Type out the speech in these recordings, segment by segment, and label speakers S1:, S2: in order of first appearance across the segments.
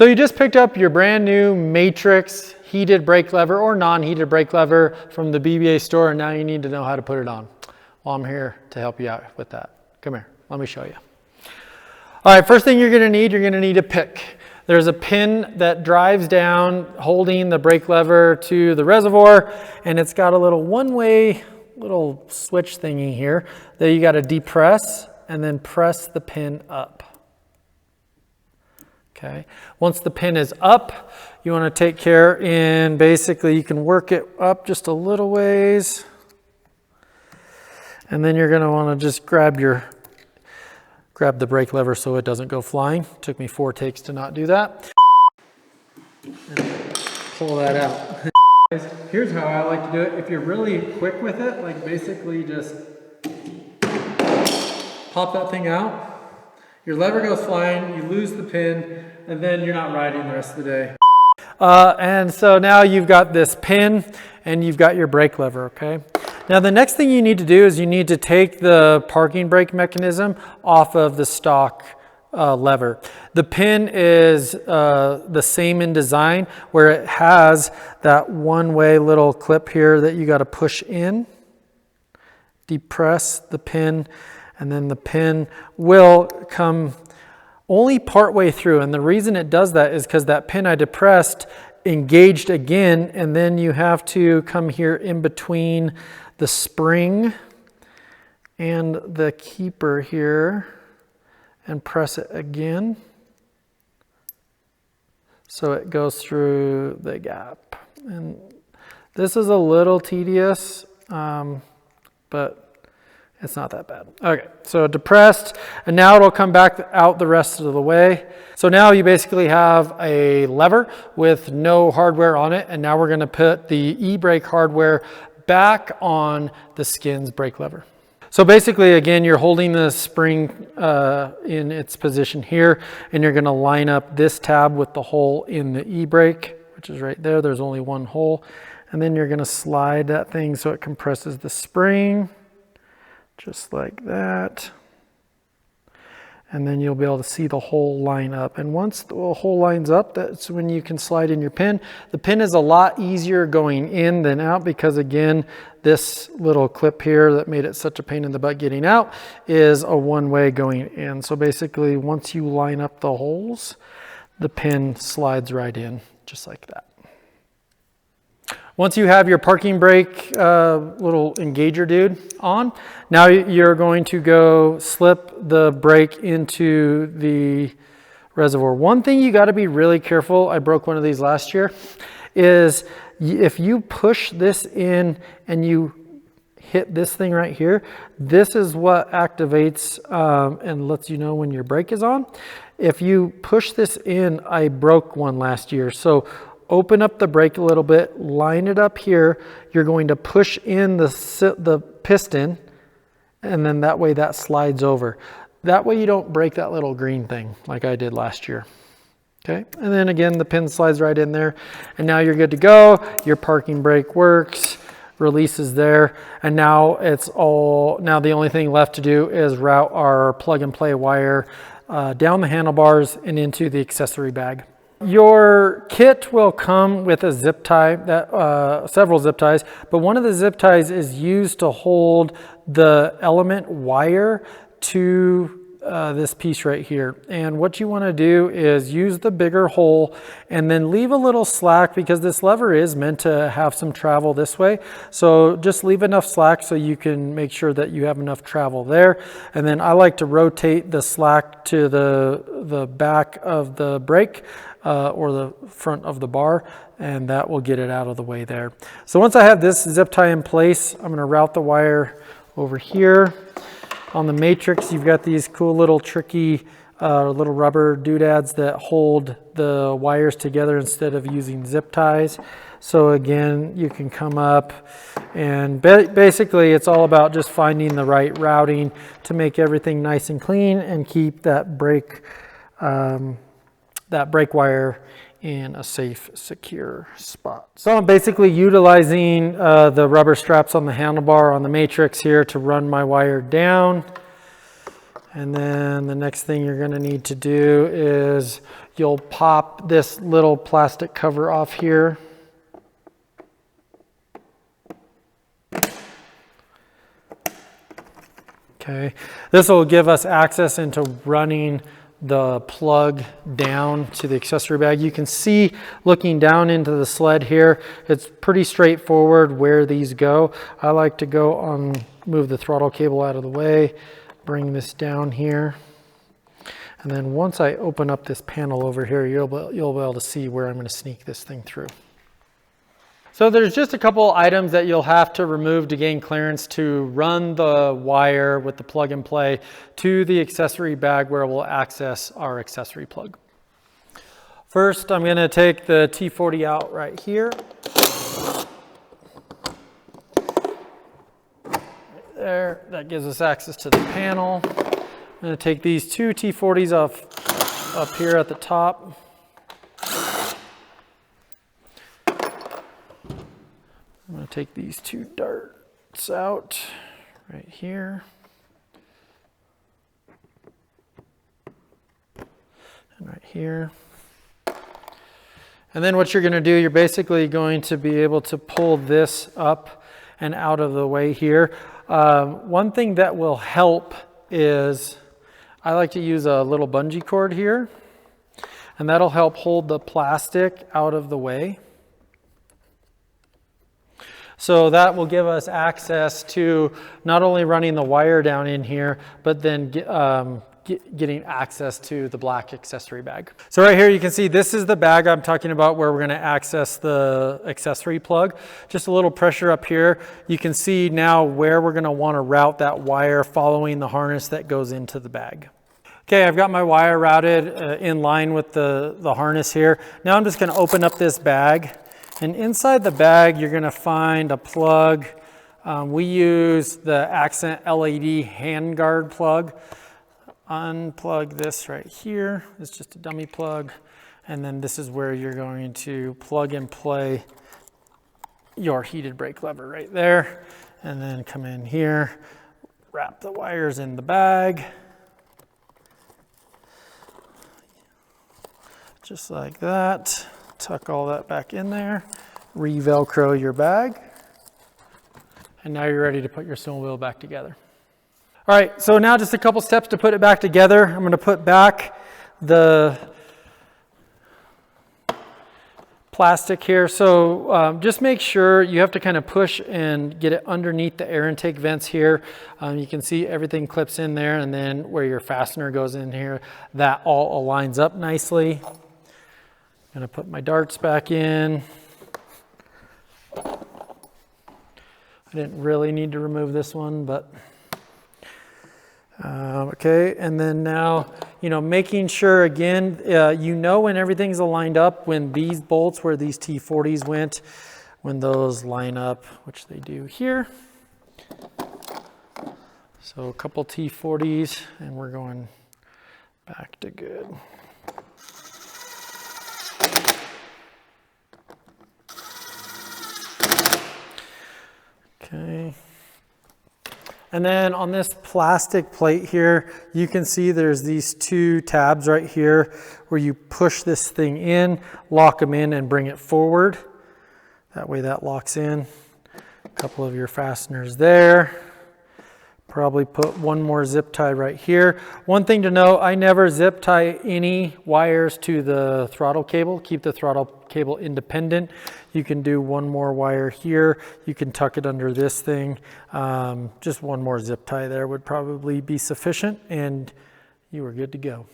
S1: So you just picked up your brand new Matrix heated brake lever or non-heated brake lever from the BBA store, and now you need to know how to put it on. Well, I'm here to help you out with that. Come here, let me show you. All right, first thing you're gonna need a pick. There's a pin that drives down holding the brake lever to the reservoir, and it's got a little one-way little switch thingy here that you gotta depress and then press the pin up. Okay, once the pin is up, you want to take care and basically you can work it up just a little ways. And then you're going to want to just grab the brake lever so it doesn't go flying. Took me 4 takes to not do that. And pull that out. Here's how I like to do it. If you're really quick with it, like basically just pop that thing out. Your lever goes flying, you lose the pin, and then you're not riding the rest of the day. And so now you've got this pin and you've got your brake lever, okay? Now the next thing you need to do is you need to take the parking brake mechanism off of the stock lever. The pin is the same in design, where it has that one-way little clip here that you got to push in, depress the pin, and then the pin will come only part way through. And the reason it does that is because that pin I depressed engaged again, and then you have to come here in between the spring and the keeper here and press it again so it goes through the gap. And this is a little tedious, but it's not that bad. Okay, so depressed, and now it'll come back out the rest of the way. So now you basically have a lever with no hardware on it, and now we're gonna put the e-brake hardware back on the Skinz brake lever. So basically, again, you're holding the spring in its position here, and you're gonna line up this tab with the hole in the e-brake, which is right there. There's only one hole. And then you're gonna slide that thing so it compresses the spring, just like that. And then you'll be able to see the hole line up. And once the hole lines up, that's when you can slide in your pin. The pin is a lot easier going in than out because, again, this little clip here that made it such a pain in the butt getting out is a one-way going in. So basically, once you line up the holes, the pin slides right in, just like that. Once you have your parking brake little engager dude on, now you're going to go slip the brake into the reservoir. One thing you got to be really careful, I broke one of these last year, is if you push this in and you hit this thing right here, this is what activates and lets you know when your brake is on. If you push this in, I broke one last year. So open up the brake a little bit, line it up here. You're going to push in the piston, and then that way that slides over. That way you don't break that little green thing like I did last year. Okay, and then again, the pin slides right in there, and now you're good to go. Your parking brake works, releases there, and now now the only thing left to do is route our plug and play wire down the handlebars and into the accessory bag. Your kit will come with a zip tie, several zip ties, but one of the zip ties is used to hold the element wire to this piece right here. And what you want to do is use the bigger hole and then leave a little slack, because this lever is meant to have some travel this way. So just leave enough slack so you can make sure that you have enough travel there. And then I like to rotate the slack to the back of the brake or the front of the bar, and that will get it out of the way there. So once I have this zip tie in place, I'm going to route the wire over here. On the Matrix, you've got these cool little tricky little rubber doodads that hold the wires together instead of using zip ties. So again, you can come up and basically it's all about just finding the right routing to make everything nice and clean and keep that brake wire in a safe, secure spot. So I'm basically utilizing the rubber straps on the handlebar on the Matrix here to run my wire down. And then the next thing you're going to need to do is you'll pop this little plastic cover off here. Okay, this will give us access into running the plug down to the accessory bag. You can see looking down into the sled here, it's pretty straightforward where these go. I like to go on, move the throttle cable out of the way, bring this down here. And then once I open up this panel over here, you'll be able to see where I'm going to sneak this thing through. So there's just a couple items that you'll have to remove to gain clearance to run the wire with the plug and play to the accessory bag where we'll access our accessory plug. First, I'm going to take the T40 out right here. Right there, that gives us access to the panel. I'm going to take these two T40s off up here at the top. I'm going to take these two darts out right here. And right here. And then what you're going to do, you're basically going to be able to pull this up and out of the way here. One thing that will help is I like to use a little bungee cord here, and that'll help hold the plastic out of the way. So that will give us access to not only running the wire down in here, but then getting access to the black accessory bag. So right here you can see this is the bag I'm talking about where we're going to access the accessory plug. Just a little pressure up here. You can see now where we're going to want to route that wire following the harness that goes into the bag. Okay, I've got my wire routed in line with the harness here. Now I'm just going to open up this bag. And inside the bag, you're going to find a plug. We use the Accent LED handguard plug. Unplug this right here. It's just a dummy plug. And then this is where you're going to plug and play your heated brake lever right there. And then come in here, wrap the wires in the bag. Just like that. Tuck all that back in there, re-Velcro your bag, and now you're ready to put your snowmobile back together. All right, so now just a couple steps to put it back together. I'm going to put back the plastic here. So just make sure you have to kind of push and get it underneath the air intake vents here. You can see everything clips in there, and then where your fastener goes in here, that all aligns up nicely. I'm going to put my darts back in. I didn't really need to remove this one, but okay. And then now, making sure again, when everything's aligned up, when these bolts where these T40s went, when those line up, which they do here. So a couple T40s, and we're going back to good. Okay. And then on this plastic plate here, you can see there's these two tabs right here where you push this thing in, lock them in, and bring it forward. That way that locks in. A couple of your fasteners there. Probably put one more zip tie right here. One thing to know, I never zip tie any wires to the throttle cable. Keep the throttle cable independent. You can do one more wire here. You can tuck it under this thing. Just one more zip tie there would probably be sufficient, and you are good to go.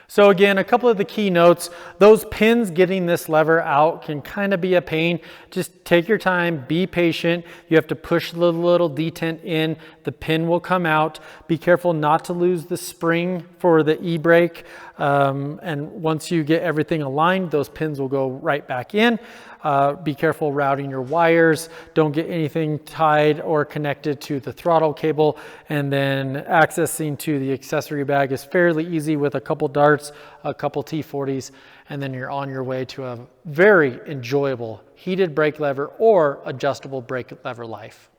S1: So again, a couple of the key notes. Those pins getting this lever out can kind of be a pain. Just take your time, be patient. You have to push the little detent in. The pin will come out. Be careful not to lose the spring for the e-brake. And once you get everything aligned, those pins will go right back in. Be careful routing your wires. Don't get anything tied or connected to the throttle cable. And then accessing to the accessory bag is fairly easy with a couple darts, a couple T40s, and then you're on your way to a very enjoyable heated brake lever or adjustable brake lever life.